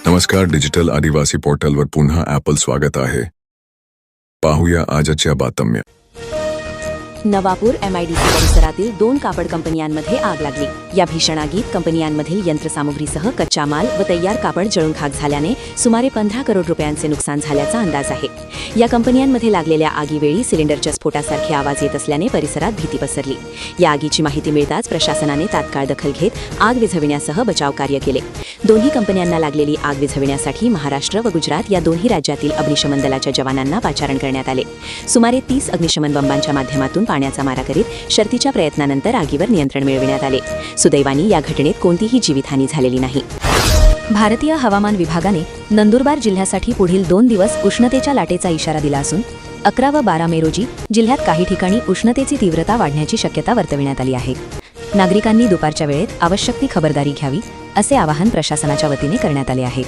नमस्कार, डिजिटल आदिवासी पोर्टलवर पुन्हा ॲपल स्वागत आहे. पाहूया आजच्या बातम्या. नवापूर MIDC परिसरातील 2 कापड कंपन्यांमध्ये आग लागली. या भीषण आगीत कंपन्यांमधील यंत्रसामुग्रीसह कच्चा माल व तयार कापड जळून खाक झाल्याने सुमारे 15 करोड रुपयांचे नुकसान झाल्याचा अंदाज आहे. या कंपन्यांमध्ये लागलेल्या आगीवेळी सिलेंडरच्या स्फोटासारखे आवाज येत असल्याने परिसरात भीती पसरली. या आगीची माहिती मिळताच प्रशासनाने तात्काळ दखल घेत आग विझविण्यासह बचाव कार्य केले. दोन्ही कंपन्यांना लागलेली आग विझविण्यासाठी महाराष्ट्र व गुजरात या दोन्ही राज्यातील अग्निशमन दलाच्या जवानांना पाचारण करण्यात आले. सुमारे 30 अग्निशमन बंबांच्या माध्यमातून पाण्याचा मारा करीत शर्थीच्या प्रयत्नानंतर आगीवर नियंत्रण मिळविण्यात आले. सुदैवाने या घटनेत कोणतीही जीवितहानी झालेली नाही. भारतीय हवामान विभागाने नंदुरबार जिल्ह्यासाठी पुढील 2 दिवस उष्णतेच्या लाटेचा इशारा दिला असून 11 व 12 मे रोजी जिल्ह्यात काही ठिकाणी उष्णतेची तीव्रता वाढण्याची शक्यता वर्तविण्यात आली आहे. नागरिकांनी दुपारच्या वेळेत आवश्यक ती खबरदारी घ्यावी असे आवाहन प्रशासनाच्या वतीने करण्यात आले आहे.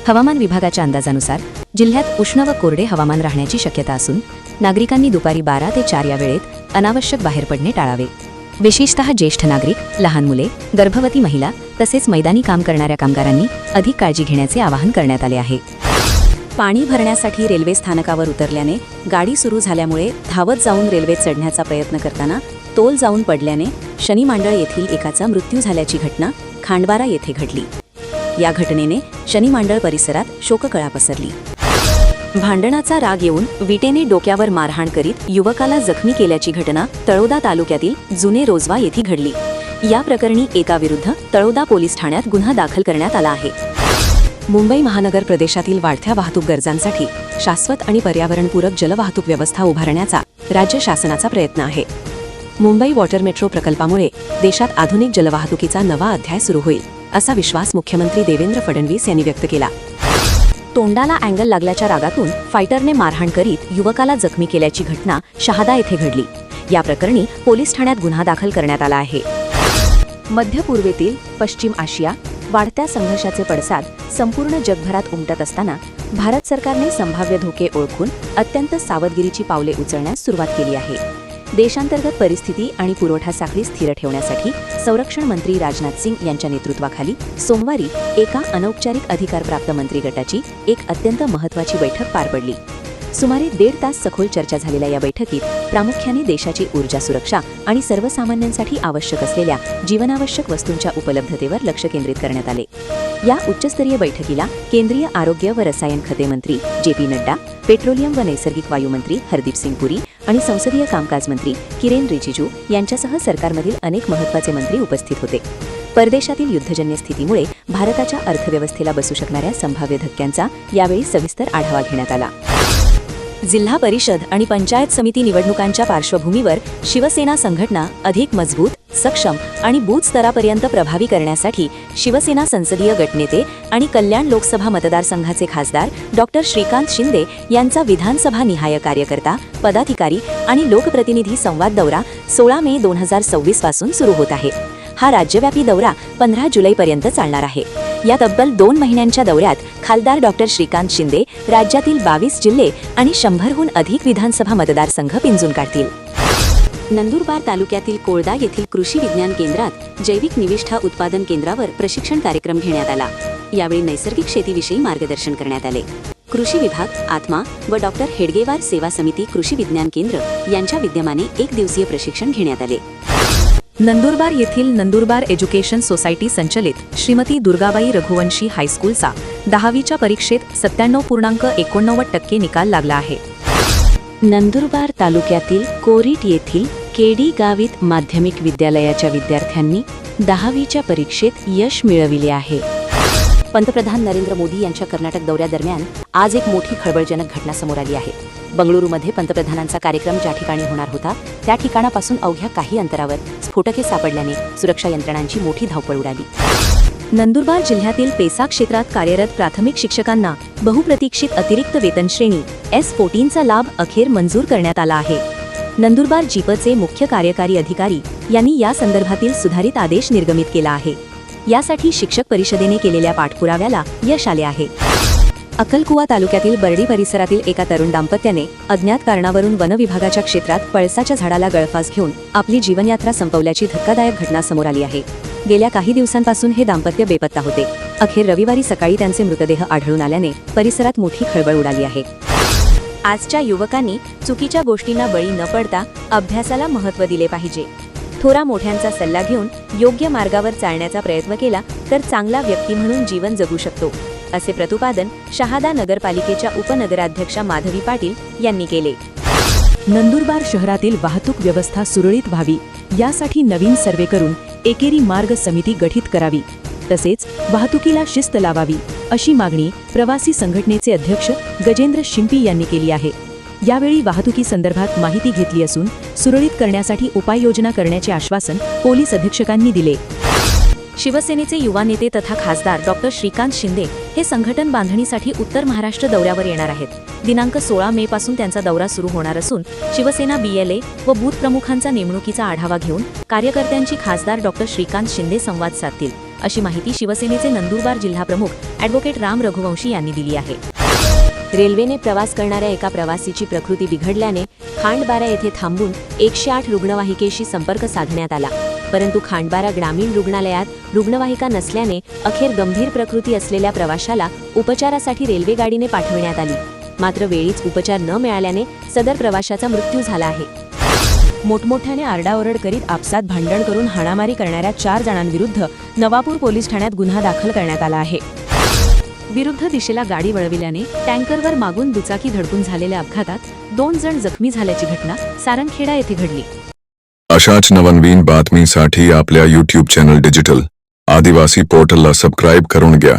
हवामान विभागाच्या अंदाजानुसार जिल्ह्यात उष्ण व कोरडे हवामान राहण्याची शक्यता असून नागरिकांनी दुपारी 12 ते 4 या वेळेत अनावश्यक बाहेर पडणे टाळावे. विशेषतः ज्येष्ठ नागरिक, लहान मुले, गर्भवती महिला तसेच मैदानी काम करणाऱ्या कामगारांनी अधिक काळजी घेण्याचे आवाहन करण्यात आले आहे. पाणी भरण्यासाठी रेल्वे स्थानकावर उतरल्याने गाडी सुरू झाल्यामुळे धावत जाऊन रेल्वेत चढण्याचा प्रयत्न करताना तोल जाऊन पडल्याने शनी मांडळ येथील एकाचा मृत्यू झाल्याची घटना खांडबारा येथे घडली. या घटनेने शनी मांडळ परिसरात शोककळा पसरली. भांडणाचा राग येऊन विटेने डोक्यावर मारहाण करीत युवकाला जखमी केल्याची घटना तळोदा तालुक्यातील जुने रोजवा येथे घडली. या प्रकरणी एकाविरुद्ध तळोदा पोलीस ठाण्यात गुन्हा दाखल करण्यात आला आहे. मुंबई महानगर प्रदेशातील वाढत्या वाहतूक गरजांसाठी शाश्वत आणि पर्यावरणपूरक जलवाहतूक व्यवस्था उभारण्याचा राज्य शासनाचा प्रयत्न आहे. मुंबई वॉटर मेट्रो प्रकल्पामुळे देशात आधुनिक जलवाहतुकीचा नवा अध्याय सुरू होईल असा विश्वास मुख्यमंत्री देवेंद्र फडणवीस यांनी व्यक्त केला. तोंडाला अँगल लागल्याच्या रागातून फायटरने मारहाण करीत युवकाला जखमी केल्याची घटना शहादा येथे घडली. या प्रकरणी पोलीस ठाण्यात गुन्हा दाखल करण्यात आला आहे. मध्य पूर्वेतील पश्चिम आशिया वाढत्या संघर्षाचे पडसाद संपूर्ण जगभरात उमटत असताना भारत सरकारने संभाव्य धोके ओळखून अत्यंत सावधगिरीची पावले उचलण्यास सुरुवात केली आहे. देशांतर्गत परिस्थिती आणि पुरवठा साखळी स्थिर ठेवण्यासाठी संरक्षण मंत्री राजनाथ सिंग यांच्या नेतृत्वाखाली सोमवारी एका अनौपचारिक अधिकारप्राप्त मंत्री गटाची एक अत्यंत महत्त्वाची बैठक पार पडली. सुमारे 1.5 तास सखोल चर्चा झालेल्या या बैठकीत प्रामुख्याने देशाची ऊर्जा सुरक्षा आणि सर्वसामान्यांसाठी आवश्यक असलेल्या जीवनावश्यक वस्तूंच्या उपलब्धतेवर लक्ष केंद्रित करण्यात आले. या उच्चस्तरीय बैठकीला केंद्रीय आरोग्य व रसायन खते मंत्री JP नड्डा, पेट्रोलियम व नैसर्गिक वायू मंत्री हरदीप सिंग पुरी आणि संसदीय कामकाज मंत्री किरेन रिजिजू यांच्यासह सरकारमधील अनेक महत्त्वाचे मंत्री उपस्थित होते. परदेशातील युद्धजन्य स्थितीमुळे भारताच्या अर्थव्यवस्थेला बसू शकणाऱ्या संभाव्य धक्क्यांचा यावेळी सविस्तर आढावा घेण्यात आला. जिल्हा परिषद आणि पंचायत समिती निवडणुकांच्या पार्श्वभूमीवर शिवसेना संघटना अधिक मजबूत, सक्षम आणि बूथ स्तरापर्यंत प्रभावी करण्यासाठी शिवसेना संसदीय गटनेते आणि कल्याण लोकसभा मतदारसंघाचे खासदार डॉक्टर श्रीकांत शिंदे यांचा विधानसभा निहाय कार्यकर्ता, पदाधिकारी आणि लोकप्रतिनिधी संवाद दौरा 16 मे 2026 पासून सुरू होत आहे. हा राज्यव्यापी दौरा 15 जुलैपर्यंत चालणार आहे. या तब्बल 2 महिन्यांच्या दौऱ्यात खासदार डॉक्टर श्रीकांत शिंदे राज्यातील 22 जिल्हे आणि 100हून अधिक विधानसभा मतदारसंघ पिंजून काढतील. नंदुरबार तालुक्यातील कोळदा येथील कृषी विज्ञान केंद्रात जैविक निविष्ठा उत्पादन केंद्रावर प्रशिक्षण कार्यक्रम घेण्यात आला. यावेळी नैसर्गिक शेतीविषयी मार्गदर्शन करण्यात आले. कृषी विभाग, आत्मा व डॉक्टर हेडगेवार सेवा समिती कृषी विज्ञान केंद्र यांच्या विद्यमाने 1 दिवसीय प्रशिक्षण घेण्यात आले. नंदुरबार येथील नंदुरबार एज्युकेशन सोसायटी संचलित श्रीमती दुर्गाबाई रघुवंशी हायस्कूलचा 10वीच्या परीक्षेत 97.89% निकाल लागला आहे. नंदुरबार तालुक्यातील कोरीट येथील केडी गावित माध्यमिक विद्यालयाच्या विद्यार्थ्यांनी 10वीच्या परीक्षेत यश मिळविले आहे. पंतप्रधान नरेंद्र मोदी यांच्या कर्नाटक दौऱ्यादरम्यान आज एक मोठी खळबळजनक घटना समोर आली आहे. बंगळुरूमध्ये पंतप्रधानांचा कार्यक्रम ज्या ठिकाणी होणार होता त्या ठिकाणापासून अवघ्या काही अंतरावर स्फोटके सापडल्याने सुरक्षा यंत्रणांची मोठी धावपळ उडाली. नंदुरबार जिल्ह्यातील पेसा क्षेत्रात कार्यरत प्राथमिक शिक्षकांना बहुप्रतीक्षित अतिरिक्त वेतन श्रेणी S14चा लाभ अखेर मंजूर करण्यात आला आहे. नंदुरबार जिपचे मुख्य कार्यकारी अधिकारी यांनी या संदर्भातील सुधारित आदेश निर्गमित केला आहे. यासाठी शिक्षक परिषदेने केलेल्या पाठपुराव्याला यश आले आहे. अक्कलकुवा तालुक्यातील बर्डी परिसरातील एका तरुण दाम्पत्याने अज्ञात कारणावरून वन विभागाच्या क्षेत्रात पळसाच्या झाडाला गळफास घेऊन आपली जीवनयात्रा संपवल्याची धक्कादायक घटना समोर आली आहे. गेल्या काही दिवसांपासून हे दाम्पत्य बेपत्ता होते. अखेर रविवारी सकाळी त्यांचे मृतदेह आढळून आल्याने परिसरात मोठी खळबळ उडाली आहे. आजच्या युवकांनी चुकीच्या गोष्टींना बळी न पडता अभ्यासाला महत्त्व दिले पाहिजे. थोरा मोठ्यांचा सल्ला घेऊन योग्य मार्गावर चालण्याचा प्रयत्न केला तर चांगला व्यक्ती म्हणून जीवन जगू शकतो, असे प्रतिपादन शहादा नगरपालिकेच्या उपनगराध्यक्षा माधवी पाटील यांनी केले. नंदुरबार शहरातील वाहतूक व्यवस्था सुरळीत व्हावी यासाठी नवीन सर्वे करून एकेरी मार्ग समिती गठीत करावी, तसेच वाहतुकीला शिस्त लावावी अशी मागणी प्रवासी संघटनेचे अध्यक्ष गजेंद्र शिंपी यांनी केली आहे. यावेळी वाहतुकी संदर्भात माहिती घेतली असून सुरळीत करण्यासाठी उपाययोजना करण्याचे आश्वासन पोलीस अधीक्षकांनी दिले. शिवसेनेचे युवा नेते तथा खासदार डॉक्टर श्रीकांत शिंदे हे संघटन बांधणीसाठी उत्तर महाराष्ट्र दौऱ्यावर येणार आहेत. दिनांक 16 मे पासून त्यांचा दौरा सुरू होणार असून शिवसेना BLA व बूथ प्रमुखांचा नेमणुकीचा आढावा घेऊन कार्यकर्त्यांची खासदार डॉक्टर श्रीकांत शिंदे संवाद साधतील, अशी माहिती शिवसेनेचे नंदुरबार जिल्हाप्रमुख ॲडव्होकेट राम रघुवंशी यांनी दिली आहे. रेल्वेने प्रवास करणाऱ्या एका प्रवासीची प्रकृती बिघडल्याने खांडबारा येथे थांबून 108 रुग्णवाहिकेशी संपर्क साधण्यात आला, परंतु खांडबारा ग्रामीण रुग्णालयात रुग्णवाहिका नसल्याने अखेर गंभीर प्रकृती असलेल्या प्रवाशाला उपचारासाठी रेल्वे गाडीने पाठविण्यात आली. मात्र वेळीच उपचार न मिळाल्याने सदर प्रवाशाचा मृत्यू झाला आहे. मोठमोठ्याने आरडाओरड करीत आपसात भांडण करून हाणामारी करणाऱ्या 4 जणांविरुद्ध नवापूर पोलीस ठाण्यात गुन्हा दाखल करण्यात आला आहे. विरुद्ध दिशेला गाडी वळविल्याने टँकरवर मागून दुचाकी धडकून झालेल्या अपघातात 2 जण जखमी झाल्याची घटना सारंगखेडा येथे घडली. अशाच नवनवीन बातमीसाठी आपल्या YouTube चॅनल डिजिटल आदिवासी पोर्टलला सबस्क्राईब करून घ्या.